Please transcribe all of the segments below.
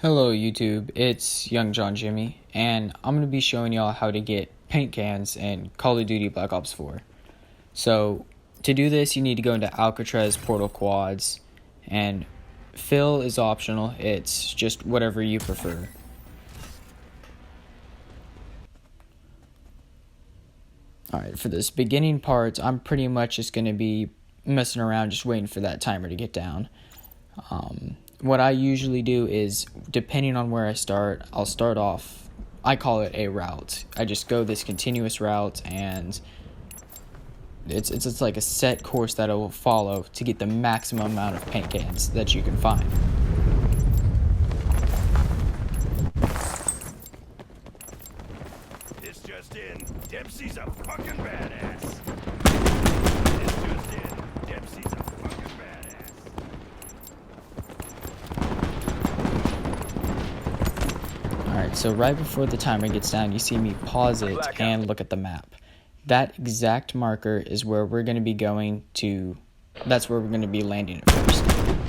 Hello YouTube, it's Young John Jimmy, and I'm going to be showing y'all how to get paint cans in Call of Duty Black Ops 4. So, to do this, you need to go into Alcatraz Portal Quads, and fill is optional, it's just whatever you prefer. Alright, for this beginning part, I'm pretty much just going to be messing around, just waiting for that timer to get down. What I usually do is, depending on where I start, I'll start off, I call it a route. I just go this continuous route, and it's like a set course that I will follow to get the maximum amount of paint cans that you can find. This just in, Dempsey's a fucking badass. This just in, Dempsey's a fucking badass. Alright, so right before the timer gets down, you see me pause it and look at the map. That exact marker is where we're going to be going to, that's where we're going to be landing at first.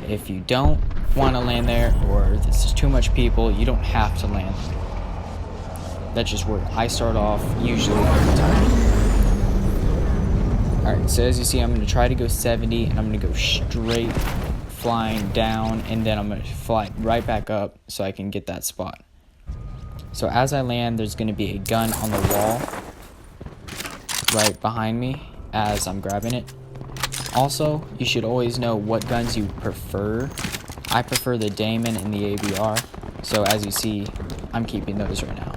If you don't want to land there, or this is too much people, you don't have to land there. That's just where I start off, usually every time. Alright, so as you see, I'm going to try to go 70, and I'm going to go straight flying down, and then I'm going to fly right back up so I can get that spot. So as I land, there's going to be a gun on the wall right behind me as I'm grabbing it. Also, you should always know what guns you prefer. I prefer the Damon and the ABR, so as you see, I'm keeping those right now.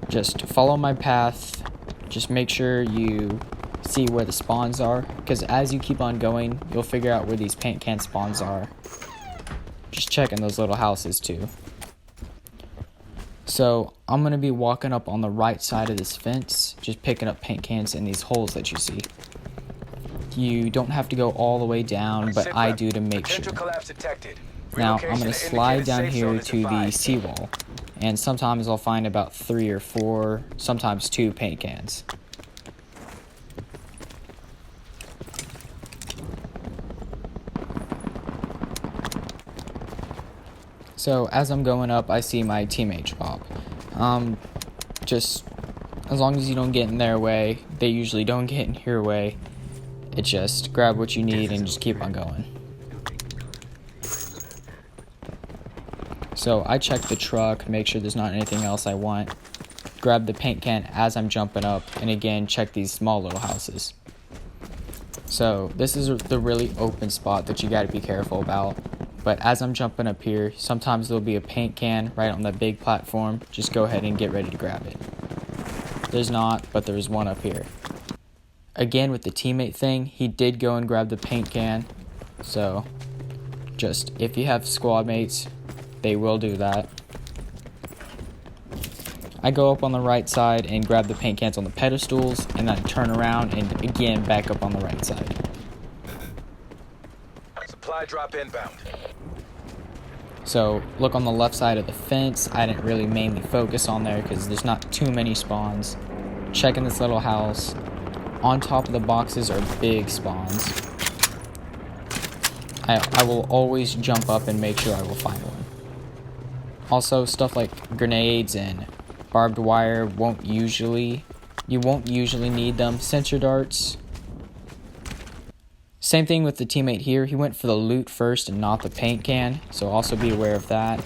Just follow my path, just make sure you see where the spawns are, because as you keep on going, you'll figure out where these paint can spawns are. Just checking those little houses too. So, I'm going to be walking up on the right side of this fence, just picking up paint cans in these holes that you see. You don't have to go all the way down, but I do to make sure. Now, I'm going to slide down here to the seawall, and sometimes I'll find about 3 or 4, sometimes 2 paint cans. So, as I'm going up, I see my teammate drop. Just, as long as you don't get in their way, they usually don't get in your way. It's just, grab what you need and just keep on going. So, I check the truck, make sure there's not anything else I want. Grab the paint can as I'm jumping up, and again, check these small little houses. So, this is the really open spot that you gotta be careful about. But as I'm jumping up here, sometimes there'll be a paint can right on the big platform. Just go ahead and get ready to grab it. There's not, but there's one up here. Again, with the teammate thing, he did go and grab the paint can. So, just, if you have squad mates, they will do that. I go up on the right side and grab the paint cans on the pedestals, and then turn around and again back up on the right side. Supply drop inbound. So, look on the left side of the fence. I didn't really mainly focus on there because there's not too many spawns. Checking this little house. On top of the boxes are big spawns. I will always jump up and make sure I will find one. Also, stuff like grenades and barbed wire you won't usually need them. Sensor darts. Same thing with the teammate here. He went for the loot first and not the paint can, so also be aware of that.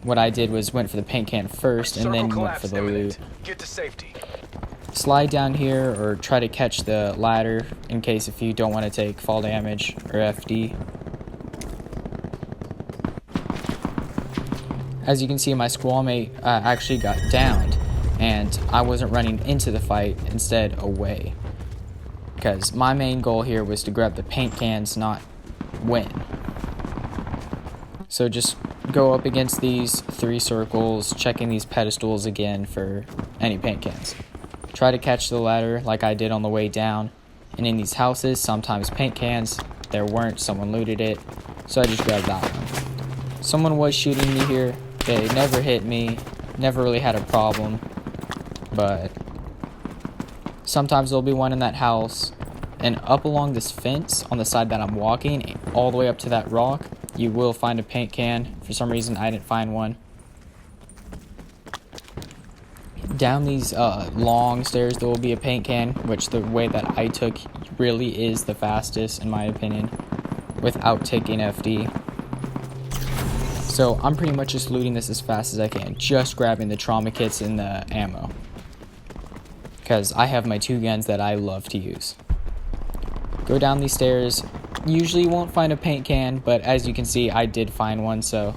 What I did was went for the paint can first and then went for the loot. Get to safety. Slide down here or try to catch the ladder in case if you don't want to take fall damage or FD. As you can see, my squad mate actually got downed, and I wasn't running into the fight, instead away. Because my main goal here was to grab the paint cans, not win. So just go up against these 3 circles, checking these pedestals again for any paint cans. Try to catch the ladder like I did on the way down. And in these houses, sometimes paint cans, there weren't, someone looted it, so I just grabbed that one. Someone was shooting me here, they never hit me, never really had a problem, but sometimes there'll be one in that house, and up along this fence on the side that I'm walking, all the way up to that rock, you will find a paint can. For some reason, I didn't find one. Down these long stairs, there will be a paint can, which the way that I took really is the fastest, in my opinion, without taking FD. So I'm pretty much just looting this as fast as I can, just grabbing the trauma kits and the ammo, because I have my 2 guns that I love to use. Go down these stairs. Usually you won't find a paint can, but as you can see, I did find one, so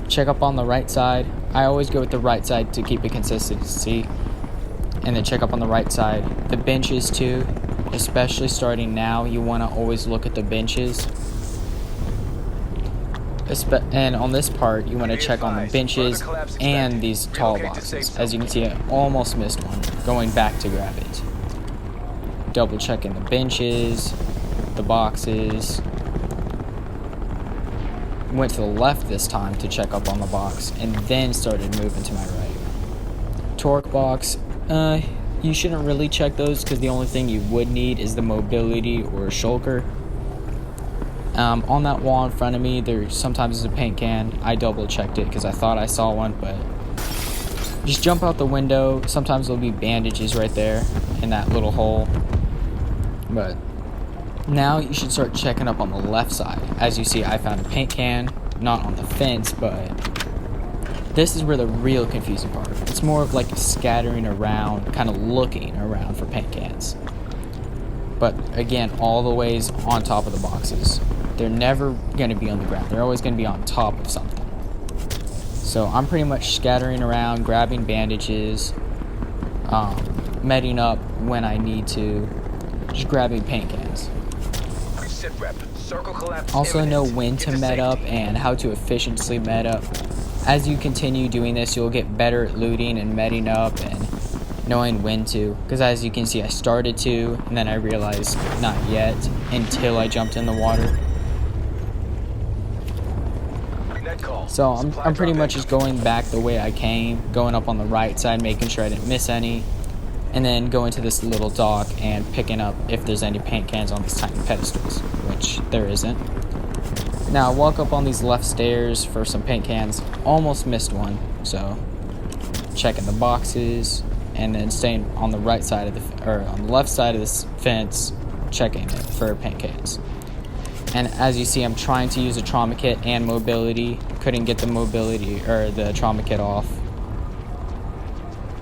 check up on the right side. I always go with the right side to keep a consistency, and then check up on the right side. The benches too, especially starting now, you want to always look at the benches. And on this part, you want to check on the benches and these tall boxes. As you can see, I almost missed one, going back to grab it. Double checking the benches, the boxes. Went to the left this time to check up on the box, and then started moving to my right. Torque box, you shouldn't really check those, because the only thing you would need is the mobility or shulker. On that wall in front of me, there sometimes is a paint can. I double checked it because I thought I saw one, but just jump out the window. Sometimes there'll be bandages right there in that little hole. But now you should start checking up on the left side. As you see, I found a paint can, not on the fence, but this is where the real confusing part. It's more of like scattering around, kind of looking around for paint cans. But again, all the ways on top of the boxes. They're never going to be on the ground. They're always going to be on top of something. So I'm pretty much scattering around, grabbing bandages, medding up when I need to, just grabbing paint cans. Also know when to med up and how to efficiently med up. As you continue doing this, you'll get better at looting and medding up and knowing when to. Because as you can see, I started to, and then I realized not yet until I jumped in the water. So I'm pretty much just going back the way I came, going up on the right side, making sure I didn't miss any, and then going to this little dock and picking up if there's any paint cans on these tiny pedestals, which there isn't. Now I walk up on these left stairs for some paint cans, almost missed one, so checking the boxes, and then staying on the right side of on the left side of this fence, checking it for paint cans. And as you see, I'm trying to use a trauma kit and mobility. Couldn't get the mobility or the trauma kit off,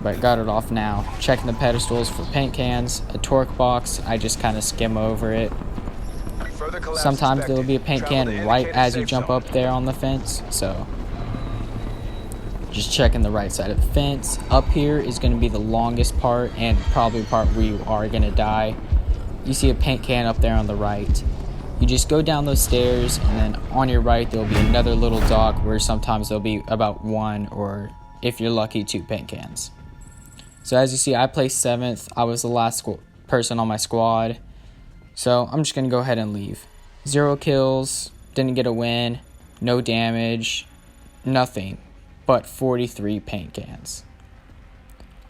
but got it off now. Checking the pedestals for paint cans. A torque box, I just kind of skim over it. Sometimes there will be a paint can right as you jump up there on the fence, so just checking the right side of the fence. Up here is going to be the longest part, and probably the part where you are going to die. You see a paint can up there on the right. You just go down those stairs, and then on your right there will be another little dock where sometimes there'll be about 1, or if you're lucky, 2 paint cans. So as you see, I placed 7th. I was the last person on my squad. So I'm just going to go ahead and leave. 0 kills, didn't get a win, no damage, nothing but 43 paint cans.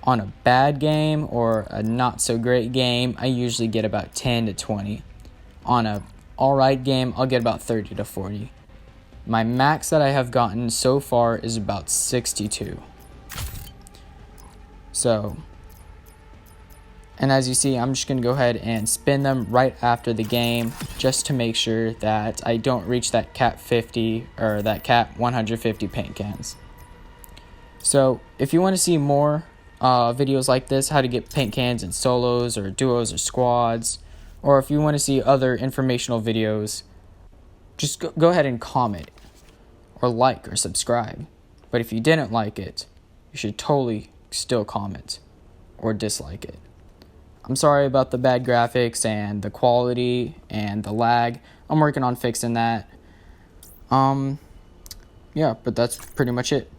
On a bad game or a not so great game, I usually get about 10 to 20. On a alright game, I'll get about 30 to 40. My max that I have gotten so far is about 62. So, and as you see, I'm just going to go ahead and spin them right after the game just to make sure that I don't reach that cap 50 or that cap 150 paint cans. So if you want to see more videos like this, how to get paint cans in solos or duos or squads, or if you want to see other informational videos, just go ahead and comment or like or subscribe. But if you didn't like it, you should totally still comment or dislike it. I'm sorry about the bad graphics and the quality and the lag. I'm working on fixing that. Yeah, but that's pretty much it.